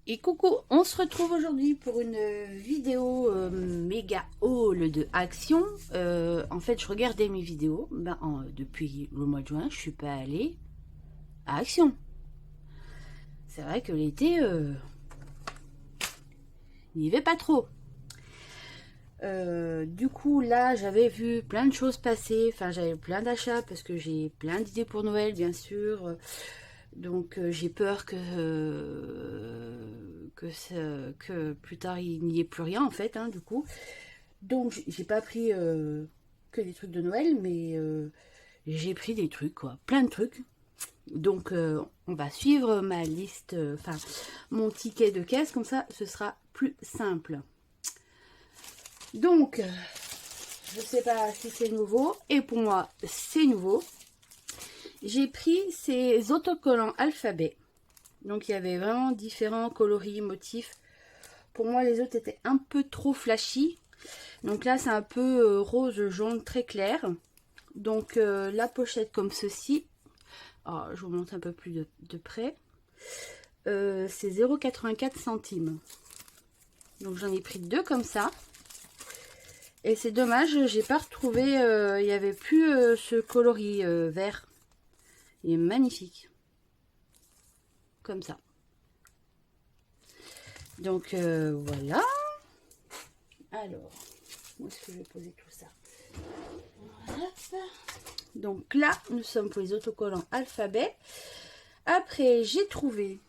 Et coucou, on se retrouve aujourd'hui pour une vidéo méga haul de Action. En fait, je regardais mes vidéos. Depuis le mois de juin, je suis pas allée à Action. C'est vrai que l'été, il n'y avait pas trop. Du coup, là, j'avais vu plein de choses passer. Enfin, j'avais plein d'achats parce que j'ai plein d'idées pour Noël, bien sûr. Donc j'ai peur que plus tard il n'y ait plus rien en fait, hein, du coup. Donc j'ai pas pris que des trucs de Noël, mais j'ai pris des trucs, quoi, plein de trucs. Donc on va suivre ma liste, enfin mon ticket de caisse, comme ça ce sera plus simple. Donc je sais pas si c'est nouveau, et pour moi c'est nouveau. J'ai pris ces autocollants alphabet. Donc il y avait vraiment différents coloris, motifs. Pour moi, les autres étaient un peu trop flashy. Donc là, c'est un peu rose, jaune, très clair. Donc la pochette comme ceci. Alors, je vous montre un peu plus de près. C'est 0,84 centimes. Donc j'en ai pris deux comme ça. Et c'est dommage, j'ai pas retrouvé, il n'y avait plus ce coloris vert. Il est magnifique. Comme ça. Donc voilà. Alors, où est-ce que je vais poser tout ça? Voilà. Donc là, nous sommes pour les autocollants alphabet. Après, j'ai trouvé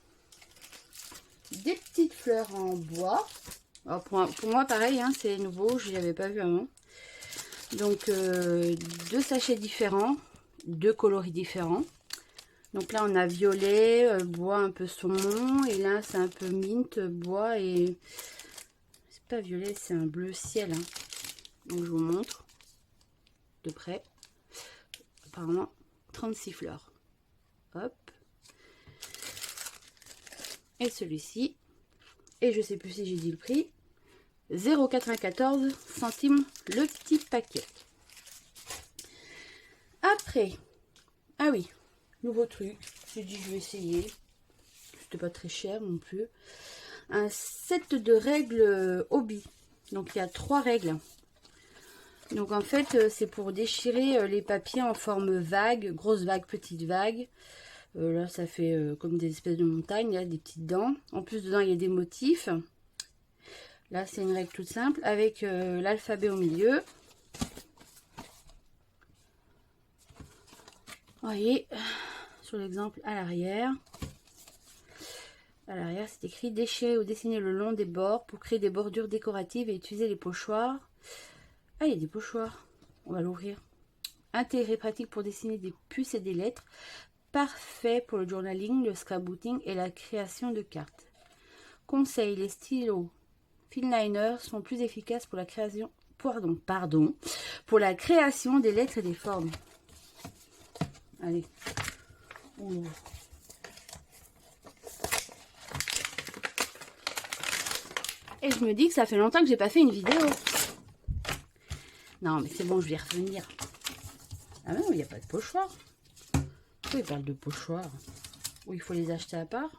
des petites fleurs en bois. Alors pour moi, pareil, hein, c'est nouveau, je n'avais pas vu avant. Donc, deux sachets différents, deux coloris différents. Donc là, on a violet, bois un peu saumon. Et là, c'est un peu mint, bois et... C'est pas violet, c'est un bleu ciel. Hein. Donc, je vous montre de près. Apparemment, 36 fleurs. Hop. Et celui-ci. Et je sais plus si j'ai dit le prix. 0,94 centimes le petit paquet. Après, ah oui, nouveau truc. J'ai dit je vais essayer. C'était pas très cher non plus. Un set de règles hobby. Donc il y a 3 règles. Donc en fait, c'est pour déchirer les papiers en forme vague, grosse vague, petite vague. Là, ça fait comme des espèces de montagnes, là, des petites dents. En plus, dedans, il y a des motifs. Là, c'est une règle toute simple avec l'alphabet au milieu. Vous voyez, sur l'exemple à l'arrière. À l'arrière, c'est écrit déchirer ou dessiner le long des bords pour créer des bordures décoratives et utiliser les pochoirs. Ah, il y a des pochoirs. On va l'ouvrir. Intérêt pratique pour dessiner des puces et des lettres. Parfait pour le journaling, le scrapbooking et la création de cartes. Conseil, les stylos finliners sont plus efficaces pour la création, pour la création des lettres et des formes. Allez, on ouvre. Et je me dis que ça fait longtemps que j'ai pas fait une vidéo. Non, mais c'est bon, je vais revenir. Ah non, il n'y a pas de pochoir. Pourquoi il parle de pochoir? Ou il faut les acheter à part?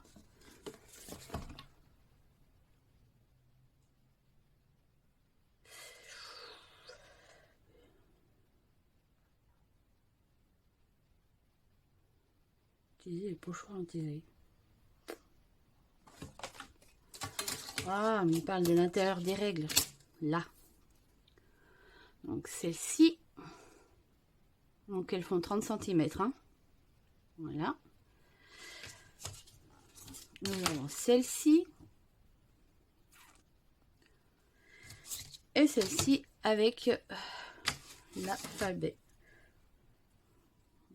Utiliser les pochoirs intégrés. Ah, mais il parle de l'intérieur des règles. Là. Donc celles-ci. Donc elles font 30 cm. Hein. Voilà. Nous avons celle-ci. Et celle-ci avec l'alphabet.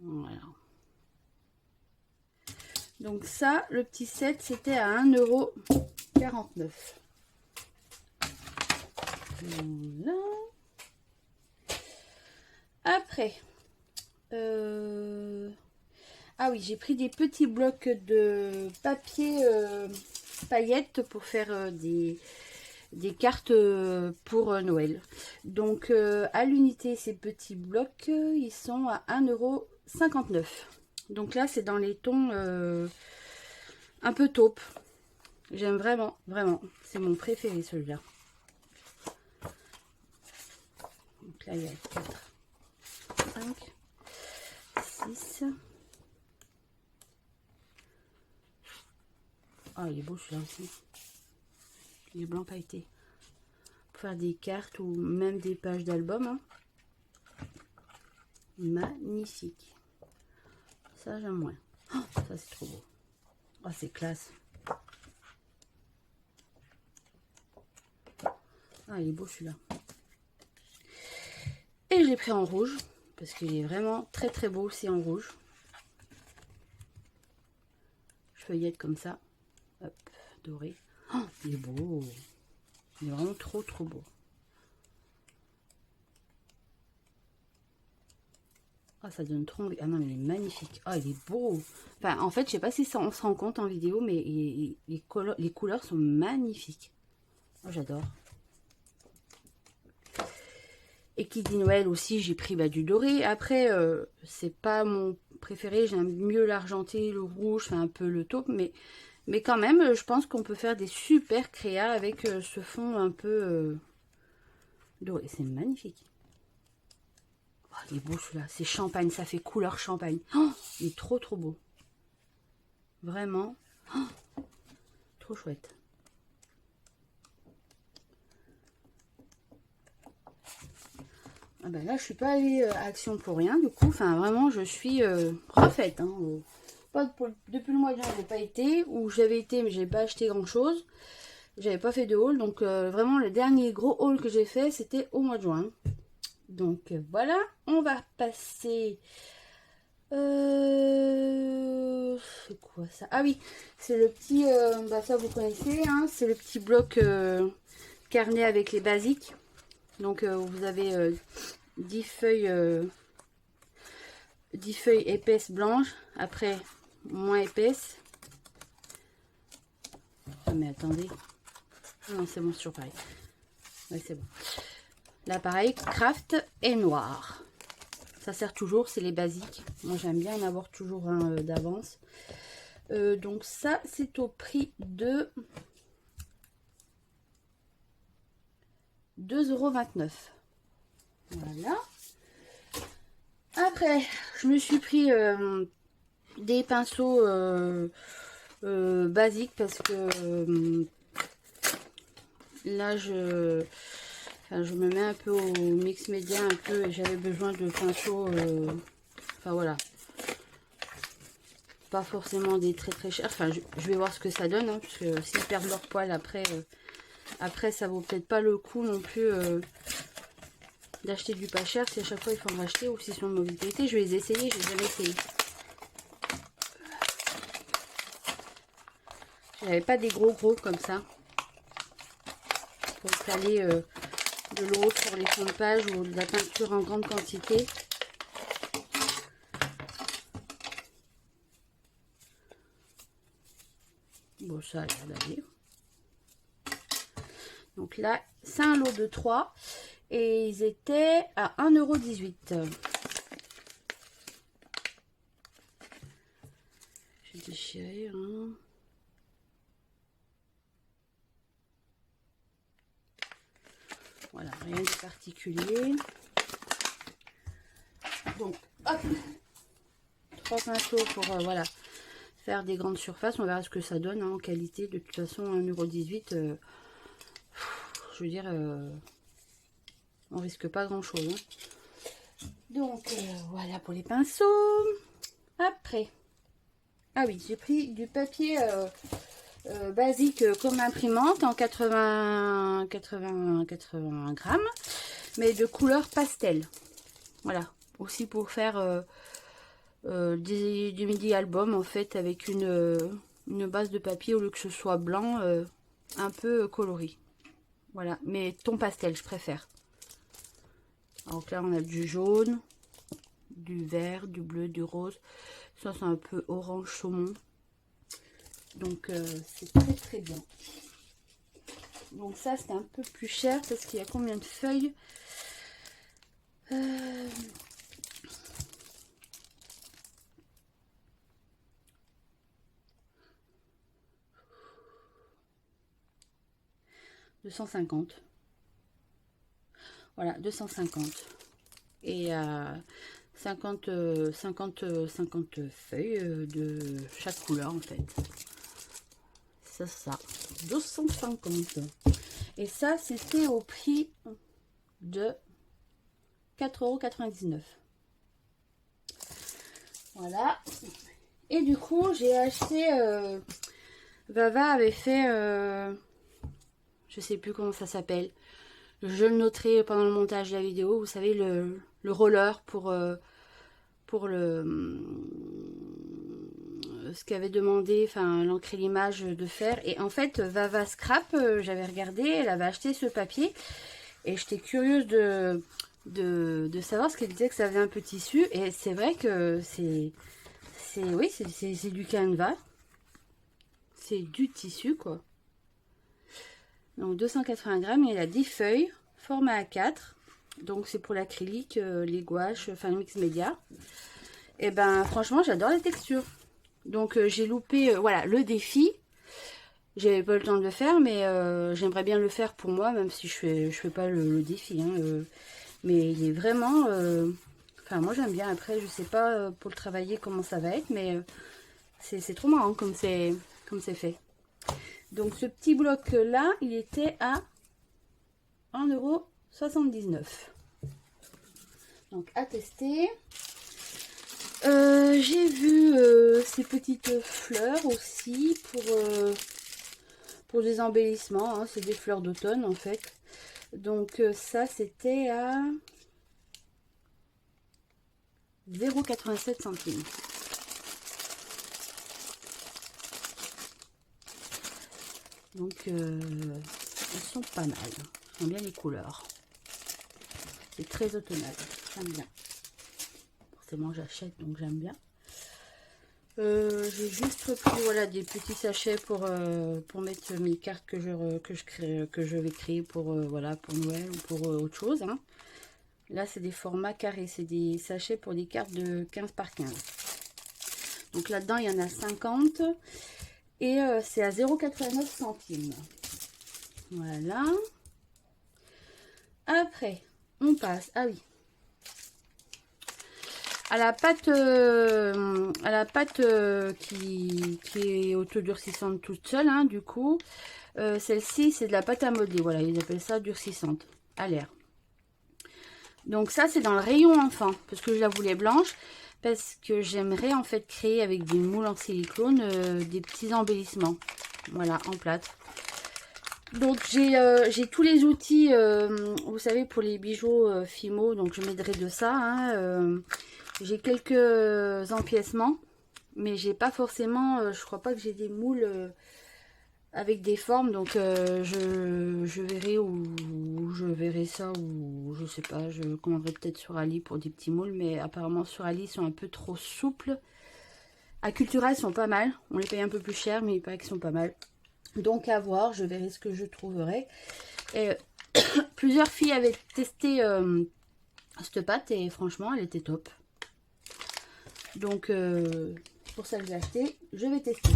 Voilà. Donc ça, le petit set, c'était à 1,49 €. Voilà. Après, ah oui, j'ai pris des petits blocs de papier paillettes pour faire des cartes pour Noël. Donc à l'unité, ces petits blocs, ils sont à 1,59 €. Donc là, c'est dans les tons un peu taupe. J'aime vraiment, vraiment. C'est mon préféré celui-là. Donc là, il y a 4, 5, 6. Ah, il est beau celui-là aussi. Il est blanc pailleté. Pour faire des cartes ou même des pages d'album. Hein. Magnifique. Ça, j'aime moins. Oh, ça, c'est trop beau. Oh, c'est classe. Ah, il est beau celui-là. Et je l'ai pris en rouge. Parce qu'il est vraiment très très beau aussi en rouge. Je feuillette comme ça. Hop, doré. Oh, il est beau. Il est vraiment trop trop beau. Ah, ça donne trop envie. Ah non, mais il est magnifique. Ah, il est beau. Enfin, en fait, je sais pas si ça, on se rend compte en vidéo, mais les couleurs sont magnifiques. Oh, j'adore. Et qui dit Noël aussi, j'ai pris du doré. Après, c'est pas mon préféré. J'aime mieux l'argenté, le rouge, enfin un peu le taupe. Mais quand même, je pense qu'on peut faire des super créas avec ce fond un peu doré. C'est magnifique. Oh, il est beau celui-là. C'est champagne, ça fait couleur champagne. Oh, il est trop trop beau. Vraiment. Oh, trop chouette. Ah ben là, je suis pas allée à Action pour rien, du coup. Enfin, vraiment, je suis refaite. Hein. Depuis le mois de juin, j'ai pas été. Ou j'avais été, mais j'ai pas acheté grand-chose. J'avais pas fait de haul. Donc, vraiment, le dernier gros haul que j'ai fait, c'était au mois de juin. Donc, voilà. On va passer... c'est quoi ça? Ah oui, c'est le petit... ça, vous connaissez. Hein, c'est le petit bloc carnet avec les basiques. Donc, vous avez... 10 feuilles épaisses blanches, après moins épaisses. Ah mais attendez, non c'est bon, c'est toujours pareil. Ouais, c'est bon. Là pareil, craft et noir. Ça sert toujours, c'est les basiques. Moi j'aime bien en avoir toujours un d'avance. Donc ça c'est au prix de 2,29 €. Voilà. Après, je me suis pris des pinceaux basiques parce que là je me mets un peu au mix média un peu et j'avais besoin de pinceaux enfin voilà, pas forcément des très très chers. Enfin je vais voir ce que ça donne hein, parce que s'ils perdent leur poil après après ça vaut peut-être pas le coup non plus d'acheter du pas cher si à chaque fois il faut en racheter, ou s'ils sont de mauvaise qualité. Je vais les essayer, je n'ai jamais essayé. J'avais pas des gros comme ça pour caler de l'eau sur les fonds de page ou de la peinture en grande quantité. Bon, ça a l'air d'aller. Donc là, c'est un lot de 3 et ils étaient à 1,18 €. J'ai déchiré. Hein. Voilà, rien de particulier. Donc, hop, 3 pinceaux pour voilà, faire des grandes surfaces. On verra ce que ça donne hein, en qualité. De toute façon, 1,18 €, je veux dire, on risque pas grand chose. Hein. Donc, voilà pour les pinceaux. Après, ah oui, j'ai pris du papier basique comme imprimante en 80 grammes, mais de couleur pastel. Voilà, aussi pour faire du midi album en fait, avec une base de papier au lieu que ce soit blanc, un peu coloré. Voilà, mais ton pastel je préfère. Donc là on a du jaune, du vert, du bleu, du rose. Ça c'est un peu orange saumon. Donc c'est très très bien. Donc ça c'est un peu plus cher parce qu'il y a combien de feuilles 250. Voilà, 250. Et 50 feuilles de chaque couleur en fait. C'est ça, 250. Et ça, c'était au prix de 4,99 €. Voilà. Et du coup, j'ai acheté... Vava avait fait... je sais plus comment ça s'appelle. Je le noterai pendant le montage de la vidéo. Vous savez, le roller pour le... ce qu'avait demandé, enfin, l'encre et l'image de faire. Et en fait, Vava Scrap, j'avais regardé, elle avait acheté ce papier. Et j'étais curieuse de savoir ce qu'elle disait, que ça avait un peu tissu. Et c'est vrai que oui, c'est du canevas. C'est du tissu, quoi. Donc 280 grammes, il a 10 feuilles, format A4. Donc c'est pour l'acrylique, les gouaches, enfin le mix média. Et ben franchement, j'adore la texture. Donc j'ai loupé, voilà, le défi. J'avais pas le temps de le faire, mais j'aimerais bien le faire pour moi, même si je fais pas le défi. Hein, mais il est vraiment... Enfin, moi j'aime bien. Après, je sais pas pour le travailler comment ça va être, mais c'est trop marrant comme c'est fait. Donc ce petit bloc là, il était à 1,79 €. Donc à tester. J'ai vu ces petites fleurs aussi pour des embellissements. Hein, c'est des fleurs d'automne en fait. Donc ça c'était à 0,87 €. Donc elles sont pas mal. J'aime bien les couleurs. C'est très automnal. J'aime bien. Forcément j'achète donc j'aime bien. J'ai juste pris voilà des petits sachets pour mettre mes cartes que je vais créer pour voilà pour Noël ou pour autre chose. Hein. Là c'est des formats carrés, c'est des sachets pour des cartes de 15 par 15. Donc là-dedans il y en a 50 et c'est à 0,89 €. Voilà. Après on passe, ah oui, à la pâte qui est auto-durcissante toute seule, hein, du coup. Celle-ci, c'est de la pâte à modeler. Voilà, ils appellent ça durcissante à l'air. Donc ça, c'est dans le rayon enfant, parce que je la voulais blanche, parce que j'aimerais en fait créer avec des moules en silicone des petits embellissements. Voilà, en plâtre. Donc j'ai tous les outils, vous savez, pour les bijoux Fimo, donc je m'aiderai de ça. Hein, j'ai quelques empiècements, mais j'ai pas forcément, je crois pas que j'ai des moules avec des formes, donc je verrai où je verrai ça, ou je sais pas, je commanderai peut-être sur Ali pour des petits moules, mais apparemment sur Ali ils sont un peu trop souples. À Cultura ils sont pas mal, on les paye un peu plus cher, mais il paraît qu'ils sont pas mal. Donc à voir, je verrai ce que je trouverai. Et plusieurs filles avaient testé cette pâte et franchement elle était top. Donc pour ça que j'ai acheté, je vais tester.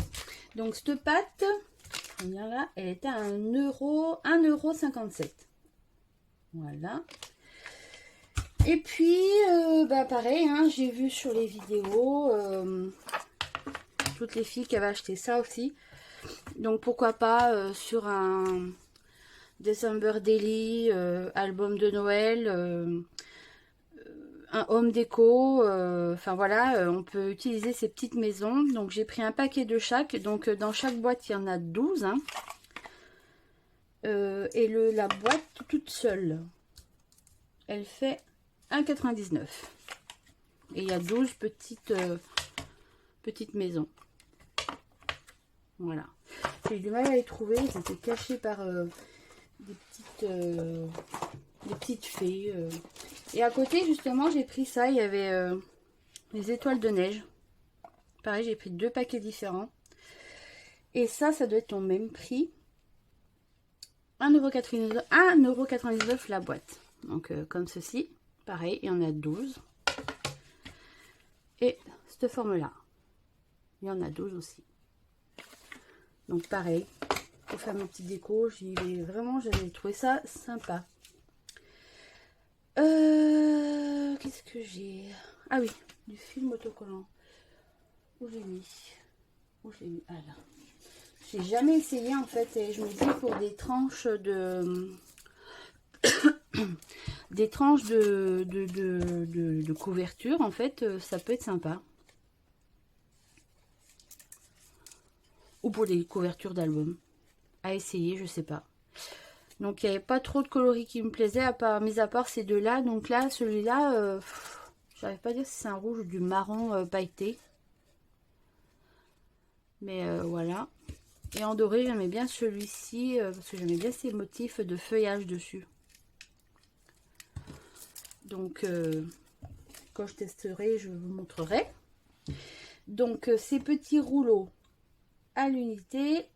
Donc cette pâte, là, elle était à 1,57 €. Voilà. Et puis bah pareil, hein, j'ai vu sur les vidéos toutes les filles qui avaient acheté ça aussi. Donc pourquoi pas sur un December Daily, album de Noël, un home déco, enfin voilà, on peut utiliser ces petites maisons. Donc j'ai pris un paquet de chaque, donc dans chaque boîte il y en a 12. Hein. Et la boîte toute seule, elle fait 1,99 €. Et il y a 12 petites maisons. Voilà. J'ai eu du mal à les trouver, ils étaient cachés par des petites fées. Et à côté, justement, j'ai pris ça, il y avait les étoiles de neige. Pareil, j'ai pris 2 paquets différents. Et ça doit être au même prix. 1,99 € la boîte. Donc, comme ceci. Pareil, il y en a 12. Et cette forme-là, il y en a 12 aussi. Donc pareil, pour faire mes petites décos. Vraiment, j'avais trouvé ça sympa. Qu'est-ce que j'ai? Ah oui, du film autocollant. Où j'ai mis? Ah là. J'ai jamais essayé en fait, et je me dis pour des tranches de des tranches de couverture en fait, ça peut être sympa. Ou pour des couvertures d'albums. À essayer, je sais pas. Donc il n'y avait pas trop de coloris qui me plaisaient, mis à part ces deux-là. Donc là, celui-là, j'arrive pas à dire si c'est un rouge ou du marron pailleté. Mais voilà. Et en doré, j'aimais bien celui-ci, parce que j'aimais bien ces motifs de feuillage dessus. Donc, quand je testerai, je vous montrerai. Donc, ces petits rouleaux à l'unité,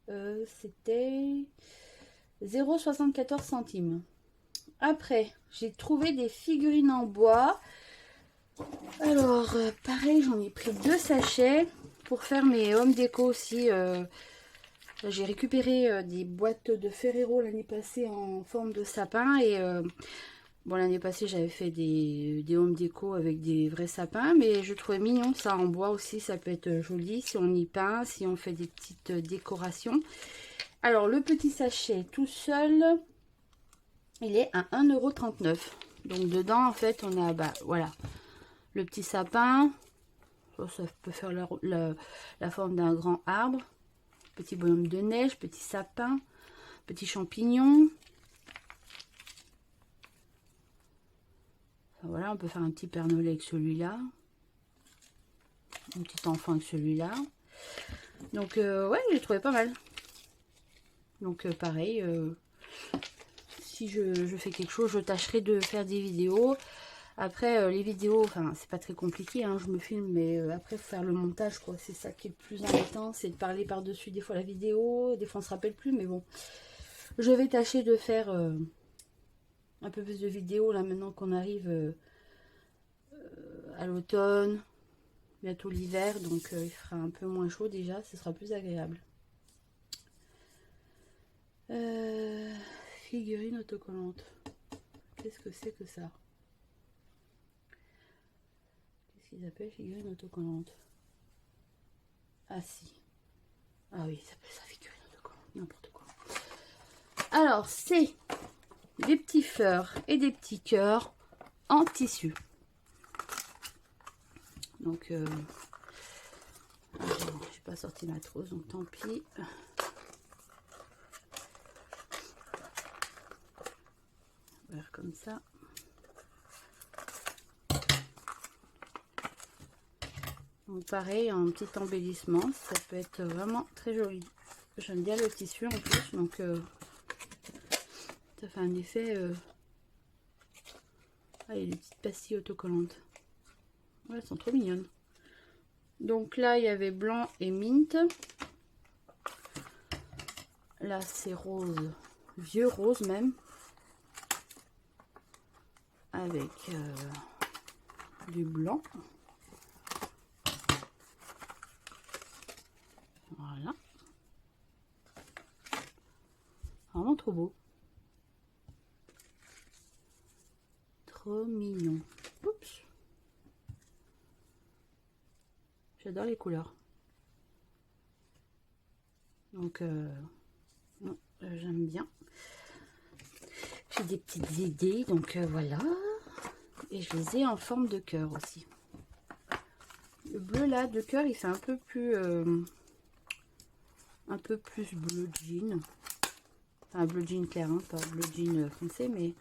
c'était 0,74 centimes. Après, j'ai trouvé des figurines en bois. Alors, pareil, j'en ai pris 2 sachets pour faire mes home déco aussi. J'ai récupéré des boîtes de Ferrero l'année passée en forme de sapin. Et bon, l'année passée, j'avais fait des home déco avec des vrais sapins. Mais je trouvais mignon ça en bois aussi. Ça peut être joli si on y peint, si on fait des petites décorations. Alors, le petit sachet tout seul, il est à 1,39 €. Donc, dedans, en fait, on a, voilà, le petit sapin. Ça peut faire la forme d'un grand arbre. Petit bonhomme de neige, petit sapin, petit champignon. Enfin, voilà, on peut faire un petit Père Noël avec celui-là. Un petit enfant avec celui-là. Donc, ouais, j'ai trouvé pas mal. Donc, pareil, si je fais quelque chose, je tâcherai de faire des vidéos. Après, les vidéos, enfin, c'est pas très compliqué, hein, je me filme, mais après, faut faire le montage, quoi. C'est ça qui est le plus embêtant, c'est de parler par-dessus des fois la vidéo, des fois on se rappelle plus, mais bon. Je vais tâcher de faire un peu plus de vidéos, là, maintenant qu'on arrive à l'automne, bientôt l'hiver, donc il fera un peu moins chaud déjà, ce sera plus agréable. Figurine autocollante. Qu'est-ce que c'est que ça? Ils appellent figurine autocollante. Ah si. Ah oui, ils appellent ça figurine autocollante. N'importe quoi. Alors, c'est des petits fleurs et des petits cœurs en tissu. Donc, j'ai pas sorti ma trousse, donc tant pis. On va faire comme ça. Donc pareil, un petit embellissement, ça peut être vraiment très joli. J'aime bien le tissu en plus, donc ça fait un effet... Ah, il y a des petites pastilles autocollantes. Ouais, elles sont trop mignonnes. Donc là, il y avait blanc et mint. Là, c'est rose, vieux rose même. Avec du blanc. Voilà. Vraiment trop beau. Trop mignon. Oups. J'adore les couleurs. Donc, j'aime bien. J'ai des petites idées, donc voilà. Et je les ai en forme de cœur aussi. Le bleu là de cœur, il fait un peu plus bleu jean. Enfin, bleu jean clair, hein, pas bleu jean foncé, mais...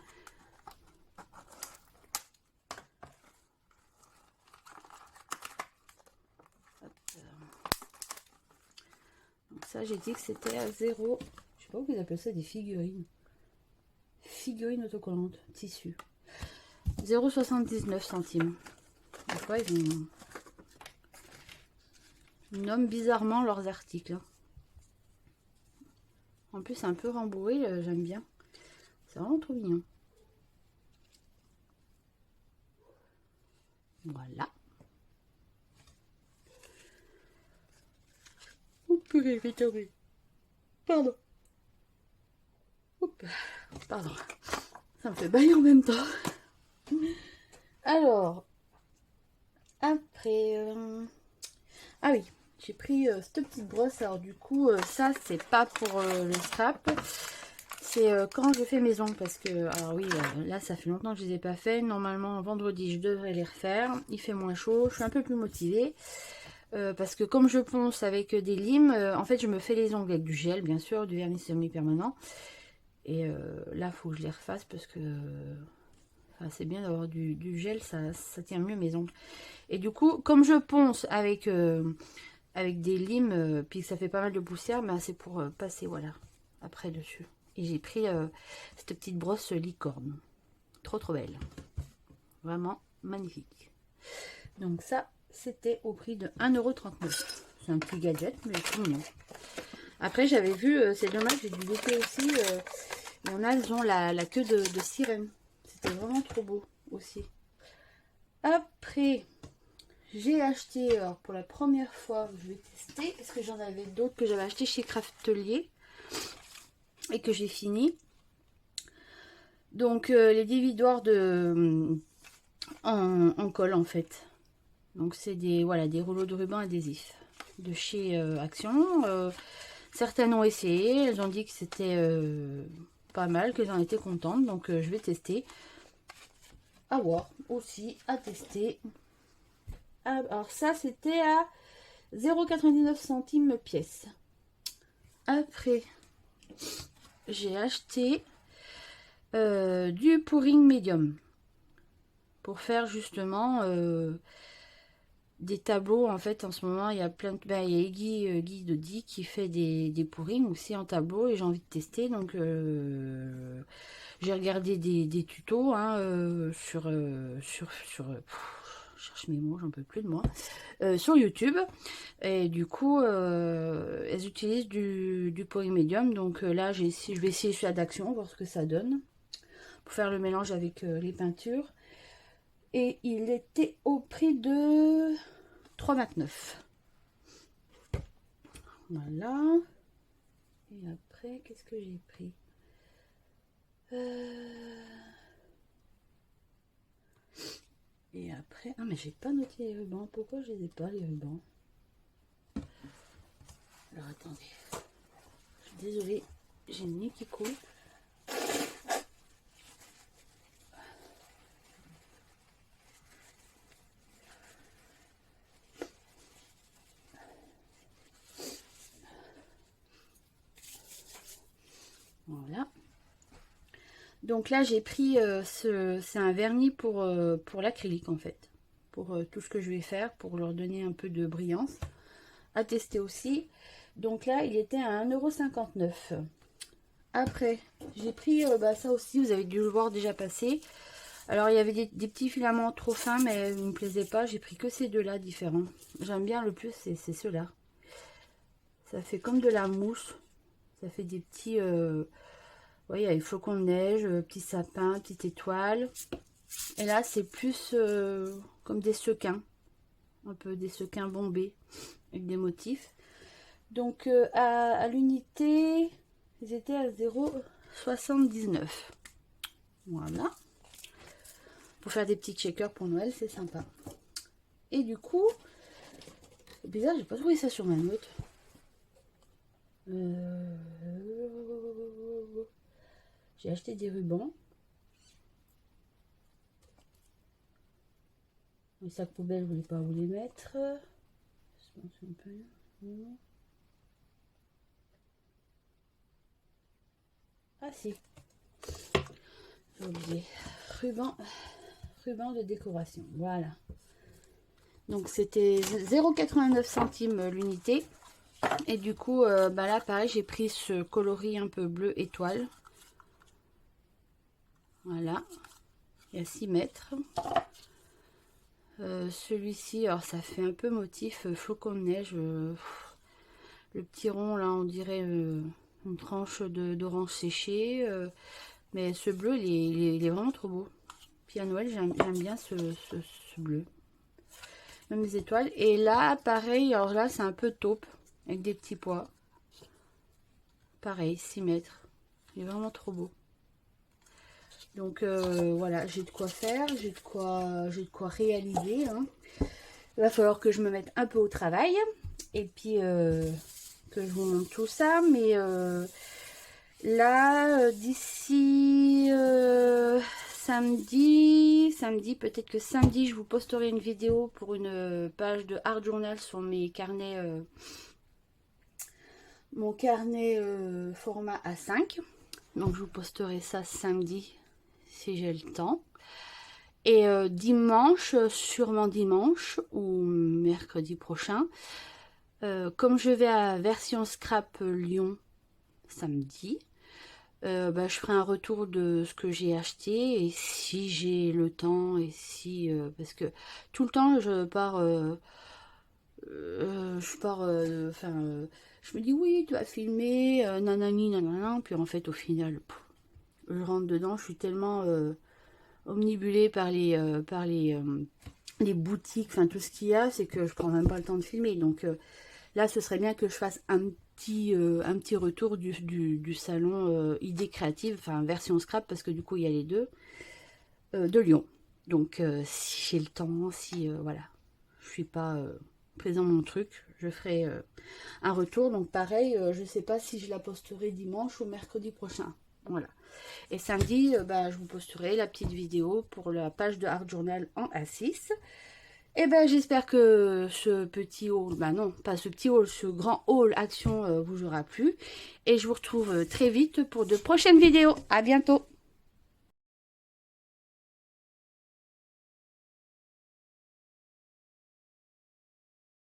Donc ça, j'ai dit que c'était à 0. Je sais pas pourquoi ils appellent ça des figurines. Figurines autocollantes, tissu. 0,79 centimes. Des fois, ils nomment bizarrement leurs articles. En plus, c'est un peu rembourré, j'aime bien. C'est vraiment trop mignon. Voilà. On peut les tomber. Pardon. Oups. Pardon. Ça me fait bailler en même temps. Alors, après... Ah oui, j'ai pris cette petite brosse. Alors du coup, ça, c'est pas pour le scrap. C'est quand je fais mes ongles. Parce que, alors oui, là, ça fait longtemps que je les ai pas fait. Normalement, vendredi, je devrais les refaire. Il fait moins chaud. Je suis un peu plus motivée. Parce que comme je ponce avec des limes, en fait, je me fais les ongles avec du gel, bien sûr, du vernis semi-permanent. Et là, il faut que je les refasse parce que c'est bien d'avoir du gel, ça tient mieux mes ongles. Et du coup, comme je ponce avec des limes, puis que ça fait pas mal de poussière, ben c'est pour passer, voilà, après dessus. Et j'ai pris cette petite brosse licorne. Trop trop belle. Vraiment magnifique. Donc ça, c'était au prix de 1,39 €. C'est un petit gadget, mais c'est mignon. Après, j'avais vu, c'est dommage, j'ai dû louper aussi. Il y en a, elles ont la queue de sirène. C'était vraiment trop beau aussi. Après, j'ai acheté, alors pour la première fois, je vais tester, parce que j'en avais d'autres que j'avais acheté chez Craftelier et que j'ai fini. Donc, les dévidoirs en colle en fait. Donc, c'est des rouleaux de ruban adhésifs de chez Action. Certaines ont essayé, elles ont dit que c'était pas mal, qu'elles en étaient contentes. Donc, je vais tester. À voir aussi, à tester. Alors ça, c'était à 0,99 centimes pièce. Après, j'ai acheté du pouring médium pour faire justement des tableaux. En fait, en ce moment, il y a plein de... il y a Guy de Die qui fait des pourrings aussi en tableau et j'ai envie de tester. Donc, j'ai regardé des tutos sur je cherche mes mots, j'en peux plus de moi, sur YouTube. Et du coup, elles utilisent du pouring médium. Donc là, je vais essayer celui d'Action, voir ce que ça donne. Pour faire le mélange avec les peintures. Et il était au prix de 3,29 €. Voilà. Et après, qu'est-ce que j'ai pris Et après... Ah, mais j'ai pas noté les rubans. Pourquoi je les ai pas, les rubans? Alors, attendez. Je suis désolée. J'ai le nez qui coule. Voilà. Donc là, j'ai pris c'est un vernis pour l'acrylique en fait. Pour tout ce que je vais faire, pour leur donner un peu de brillance. À tester aussi. Donc là, il était à 1,59 €. Après, j'ai pris ça aussi, vous avez dû le voir déjà passer. Alors, il y avait des petits filaments trop fins, mais ils ne me plaisaient pas. J'ai pris que ces deux-là différents. J'aime bien le plus, c'est ceux-là. Ça fait comme de la mousse. Ça fait des petits... il y a les flocons de neige, petits sapins, petites étoiles. Et là, c'est plus comme des sequins. Un peu des sequins bombés, avec des motifs. Donc, à l'unité, ils étaient à 0,79 €. Voilà. Pour faire des petits checkers pour Noël, c'est sympa. Et du coup, c'est bizarre, j'ai pas trouvé ça sur ma note. J'ai acheté des rubans. Les sacs poubelles, je voulais pas vous les mettre. Je pense un peu. Ah si. J'ai oublié. Ruban de décoration. Voilà. Donc c'était 0,89 centimes l'unité. Et du coup, là pareil, j'ai pris ce coloris un peu bleu étoile. Voilà. Il y a 6 mètres. Celui-ci, alors ça fait un peu motif flocon de neige. Le petit rond là, on dirait une tranche d'orange séché. Mais ce bleu, il est vraiment trop beau. Puis à Noël, j'aime bien ce bleu. Même les étoiles. Et là, pareil, alors là, c'est un peu taupe. Avec des petits pois. pareil, 6 mètres. Il est vraiment trop beau. Donc voilà, j'ai de quoi faire, j'ai de quoi réaliser. Hein. Il va falloir que je me mette un peu au travail. Et puis que je vous montre tout ça. Mais là, d'ici samedi, peut-être que samedi, je vous posterai une vidéo pour une page de Art Journal sur mes carnets, mon carnet format A5. Donc je vous posterai ça samedi si j'ai le temps. Et dimanche, sûrement dimanche ou mercredi prochain, comme je vais à Version Scrap Lyon samedi, bah, je ferai un retour de ce que j'ai acheté et si j'ai le temps et si parce que tout le temps je pars je me dis oui tu vas filmer nanani nanana, puis en fait au final je rentre dedans, je suis tellement omnibulée par les boutiques, enfin tout ce qu'il y a, c'est que je prends même pas le temps de filmer. Donc là ce serait bien que je fasse un petit retour du salon idée créative, enfin version scrap, parce que du coup il y a les deux de Lyon. Donc si j'ai le temps, si voilà, je suis pas prise dans mon truc, je ferai un retour. Donc pareil, je sais pas si je la posterai dimanche ou mercredi prochain. Voilà. Et samedi, bah, je vous posterai la petite vidéo pour la page de Art Journal en A6. Et ben j'espère que ce petit haul, bah non, pas ce petit haul, ce grand haul action vous aura plu. Et je vous retrouve très vite pour de prochaines vidéos. À bientôt!